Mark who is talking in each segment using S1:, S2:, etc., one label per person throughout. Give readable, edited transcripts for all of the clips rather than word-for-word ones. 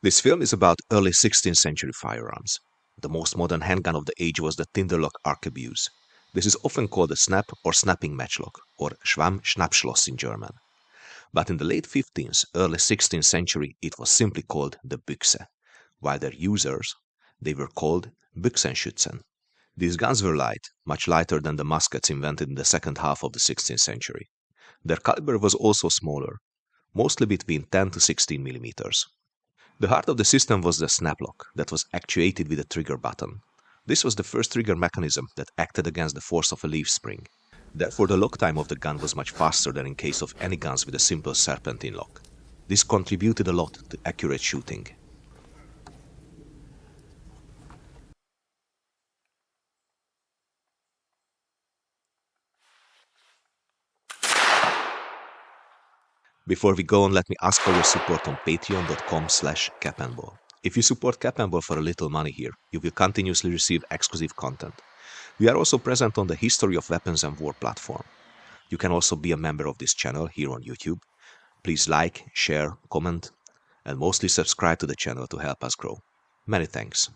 S1: This film is about early 16th century firearms. The most modern handgun of the age was the tinderlock arquebus. This is often called a snap or snapping matchlock, or Schwamm-Schnappschloss in German. But in the late 15th, early 16th century, it was simply called the Büchse, while their users, they were called Büchsenschützen. These guns were light, much lighter than the muskets invented in the second half of the 16th century. Their caliber was also smaller, mostly between 10 to 16 millimeters. The heart of the system was the snaplock that was actuated with a trigger button. This was the first trigger mechanism that acted against the force of a leaf spring. Therefore, the lock time of the gun was much faster than in case of any guns with a simple serpentine lock. This contributed a lot to accurate shooting. Before we go on, let me ask for your support on patreon.com/capandball. If you support Capandball for a little money here, you will continuously receive exclusive content. We are also present on the History of Weapons and War platform. You can also be a member of this channel here on YouTube. Please like, share, comment, and mostly subscribe to the channel to help us grow. Many thanks.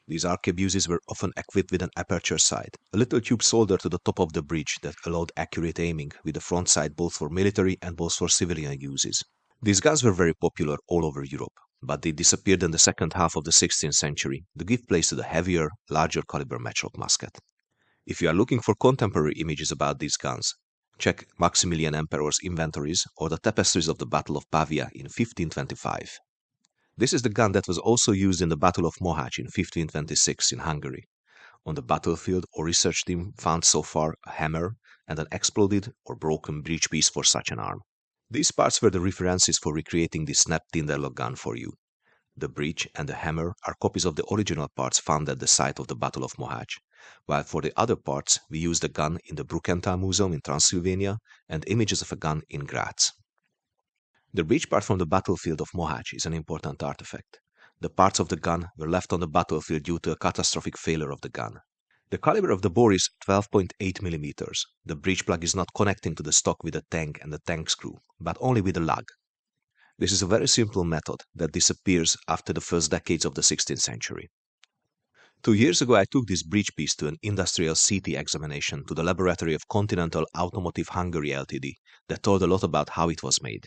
S1: These arquebuses were often equipped with an aperture sight, a little tube soldered to the top of the breech that allowed accurate aiming with the front sight both for military and both for civilian uses. These guns were very popular all over Europe, but they disappeared in the second half of the 16th century to give place to the heavier, larger caliber matchlock musket. If you are looking for contemporary images about these guns, check Maximilian Emperor's inventories or the tapestries of the Battle of Pavia in 1525. This is the gun that was also used in the Battle of Mohács in 1526 in Hungary. On the battlefield, our research team found so far a hammer and an exploded or broken breech piece for such an arm. These parts were the references for recreating the snap tinderlock gun for you. The breech and the hammer are copies of the original parts found at the site of the Battle of Mohács, while for the other parts we used a gun in the Bruckenthal Museum in Transylvania and images of a gun in Graz. The breech part from the battlefield of Mohács is an important artifact. The parts of the gun were left on the battlefield due to a catastrophic failure of the gun. The caliber of the bore is 12.8 millimeters. The breech plug is not connecting to the stock with a tank and the tank screw, but only with a lug. This is a very simple method that disappears after the first decades of the 16th century. 2 years ago I took this breech piece to an industrial CT examination to the laboratory of Continental Automotive Hungary Ltd. that told a lot about how it was made.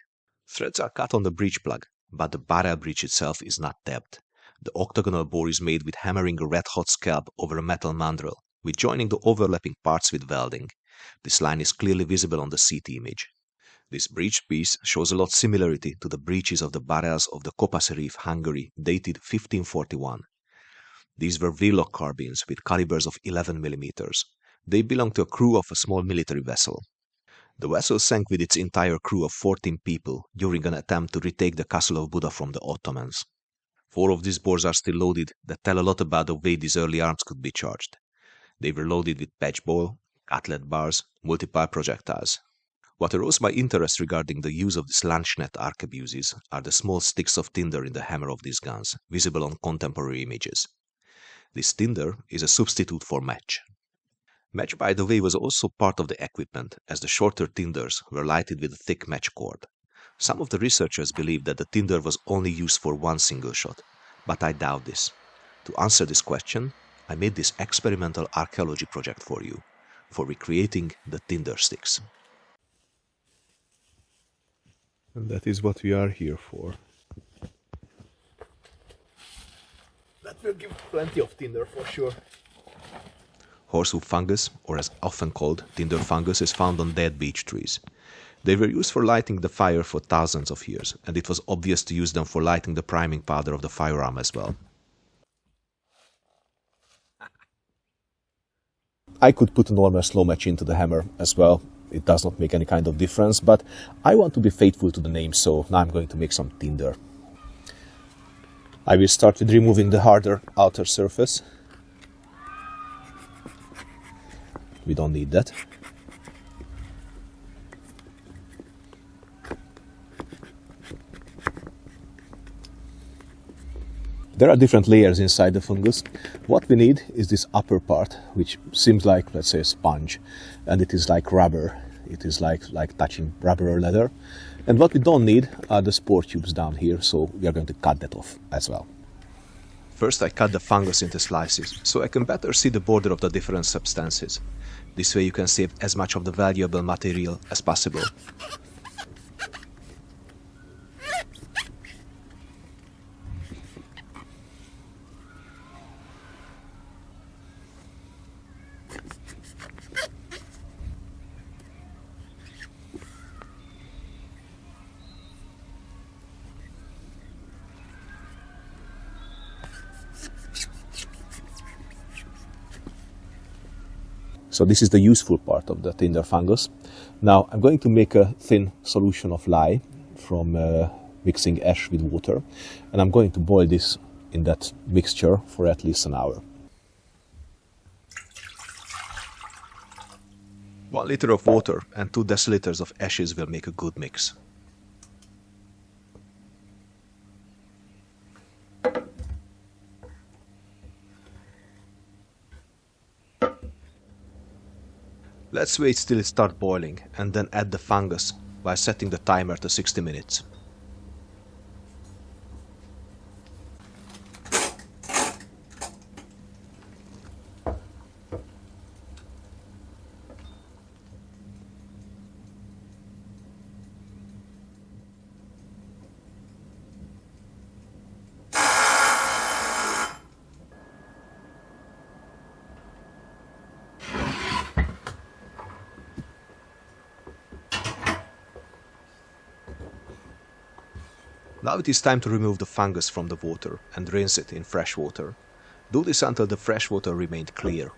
S1: Threads are cut on the breech plug, but the barrel breech itself is not tabbed. The octagonal bore is made with hammering a red-hot scalp over a metal mandrel, with joining the overlapping parts with welding. This line is clearly visible on the CT image. This breech piece shows a lot of similarity to the breeches of the barrels of the Kopasserif, Hungary, dated 1541. These were V-lock carbines with calibers of 11 millimeters. They belonged to a crew of a small military vessel. The vessel sank with its entire crew of 14 people during an attempt to retake the castle of Buda from the Ottomans. 4 of these bores are still loaded that tell a lot about the way these early arms could be charged. They were loaded with patchball, cutlet bars, multiple projectiles. What arose my interest regarding the use of these Landschnett arquebuses are the small sticks of tinder in the hammer of these guns, visible on contemporary images. This tinder is a substitute for match. Match, by the way, was also part of the equipment, as the shorter tinders were lighted with a thick match cord. Some of the researchers believe that the tinder was only used for one single shot, but I doubt this. To answer this question, I made this experimental archaeology project for you, for recreating the tinder sticks.
S2: And that is what we are here for. That will give plenty of tinder for sure.
S1: Horsehoof fungus, or as often called tinder fungus, is found on dead beech trees. They were used for lighting the fire for thousands of years, and it was obvious to use them for lighting the priming powder of the firearm as well.
S2: I could put a normal slow match into the hammer as well. It does not make any kind of difference, but I want to be faithful to the name, so now I'm going to make some tinder. I will start with removing the harder outer surface. We don't need that. There are different layers inside the fungus. What we need is this upper part, which seems like, let's say, a sponge, and it is like rubber. It is like touching rubber or leather. And what we don't need are the spore tubes down here, so we are going to cut that off as well.
S1: First, I cut the fungus into slices, so I can better see the border of the different substances. This way you can save as much of the valuable material as possible.
S2: So this is the useful part of the tinder fungus. Now I'm going to make a thin solution of lye from mixing ash with water, and I'm going to boil this in that mixture for at least an hour.
S1: 1 liter of water and 2 deciliters of ashes will make a good mix. Let's wait till it starts boiling and then add the fungus by setting the timer to 60 minutes. Now it is time to remove the fungus from the water and rinse it in fresh water. Do this until the fresh water remained clear.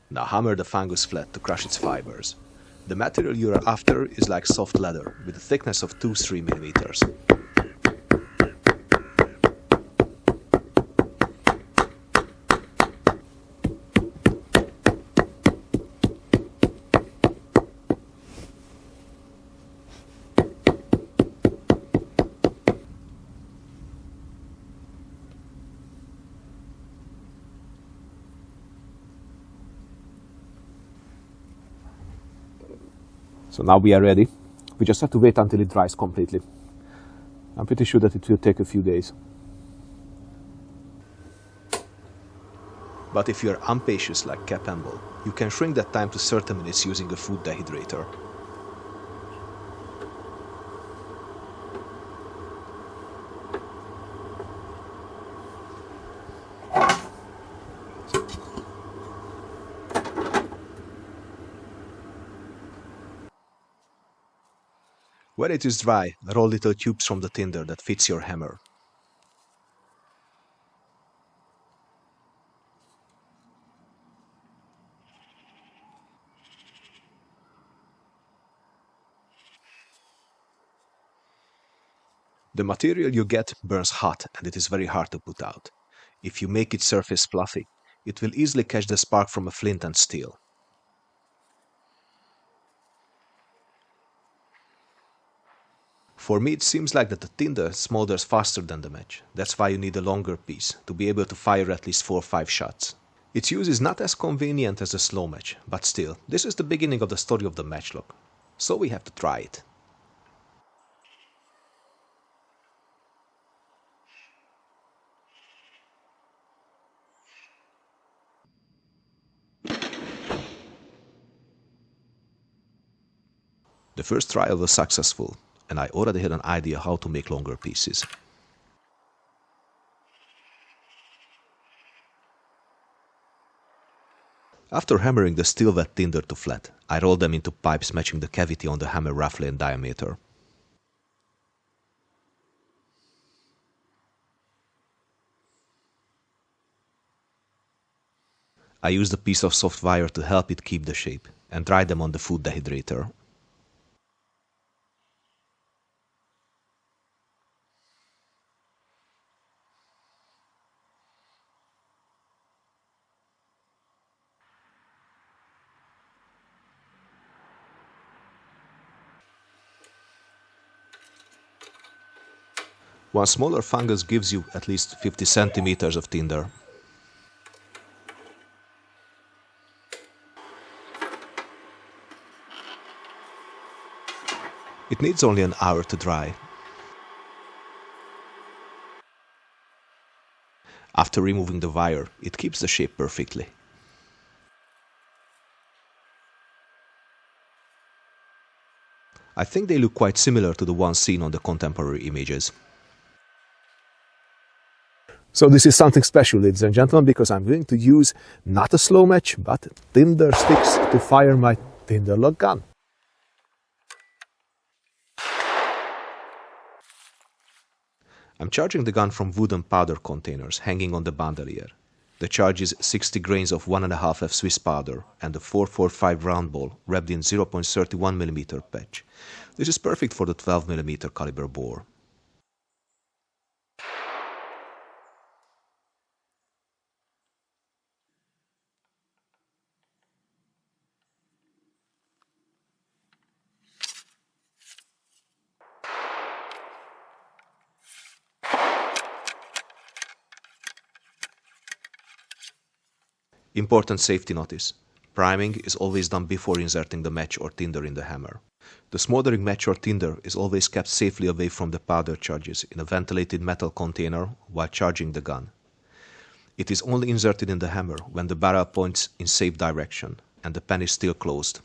S1: Now hammer the fungus flat to crush its fibers. The material you are after is like soft leather with a thickness of 2-3 millimeters.
S2: So now we are ready. We just have to wait until it dries completely. I'm pretty sure that it will take a few days.
S1: But if you are impatient like capandball, you can shrink that time to 30 minutes using a food dehydrator. When it is dry, roll little tubes from the tinder that fits your hammer. The material you get burns hot and it is very hard to put out. If you make its surface fluffy, it will easily catch the spark from a flint and steel. For me it seems like that the tinder smolders faster than the match. That's why you need a longer piece, to be able to fire at least 4 or 5 shots. Its use is not as convenient as a slow match, but still, this is the beginning of the story of the matchlock. So we have to try it. The first trial was successful, and I already had an idea how to make longer pieces. After hammering the steel wet tinder to flat, I rolled them into pipes matching the cavity on the hammer roughly in diameter. I used a piece of soft wire to help it keep the shape, and dried them on the food dehydrator. One smaller fungus gives you at least 50 centimeters of tinder. It needs only an hour to dry. After removing the wire, it keeps the shape perfectly. I think they look quite similar to the ones seen on the contemporary images.
S2: So this is something special, ladies and gentlemen, because I'm going to use not a slow match, but tinder sticks to fire my tinder lock gun.
S1: I'm charging the gun from wooden powder containers hanging on the bandolier. The charge is 60 grains of 1.5F Swiss powder and a 445 round ball wrapped in 0.31mm patch. This is perfect for the 12mm caliber bore. Important safety notice. Priming is always done before inserting the match or tinder in the hammer. The smoldering match or tinder is always kept safely away from the powder charges in a ventilated metal container while charging the gun. It is only inserted in the hammer when the barrel points in safe direction and the pen is still closed.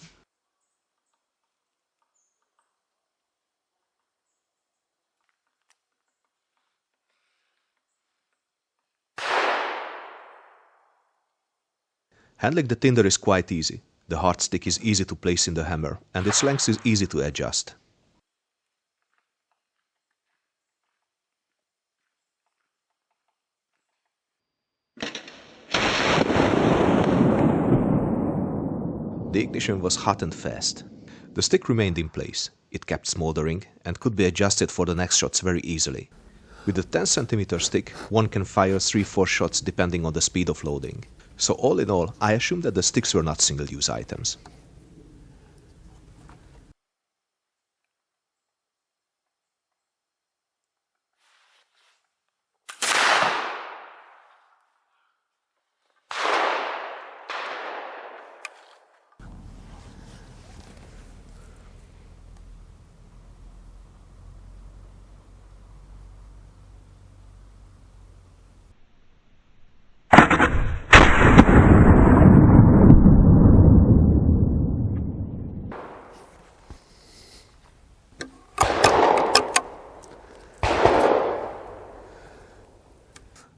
S1: Handling the tinder is quite easy. The hard stick is easy to place in the hammer and its length is easy to adjust. The ignition was hot and fast. The stick remained in place. It kept smoldering and could be adjusted for the next shots very easily. With a 10cm stick, one can fire 3-4 shots depending on the speed of loading. So all in all, I assume that the sticks were not single-use items.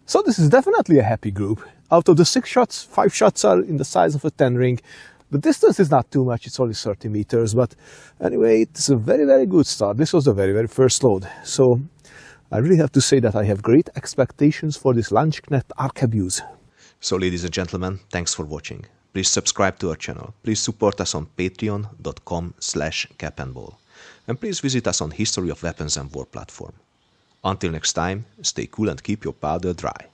S2: So this is definitely a happy group. Out of the 6 shots, 5 shots are in the size of a 10 ring. The distance is not too much, it's only 30 meters, but anyway, it's a very, very good start. This was the very, very first load. So I really have to say that I have great expectations for this Landsknecht arquebus.
S1: So ladies and gentlemen, thanks for watching. Please subscribe to our channel. Please support us on patreon.com/capandball. And please visit us on History of Weapons and War platform. Until next time, stay cool and keep your powder dry.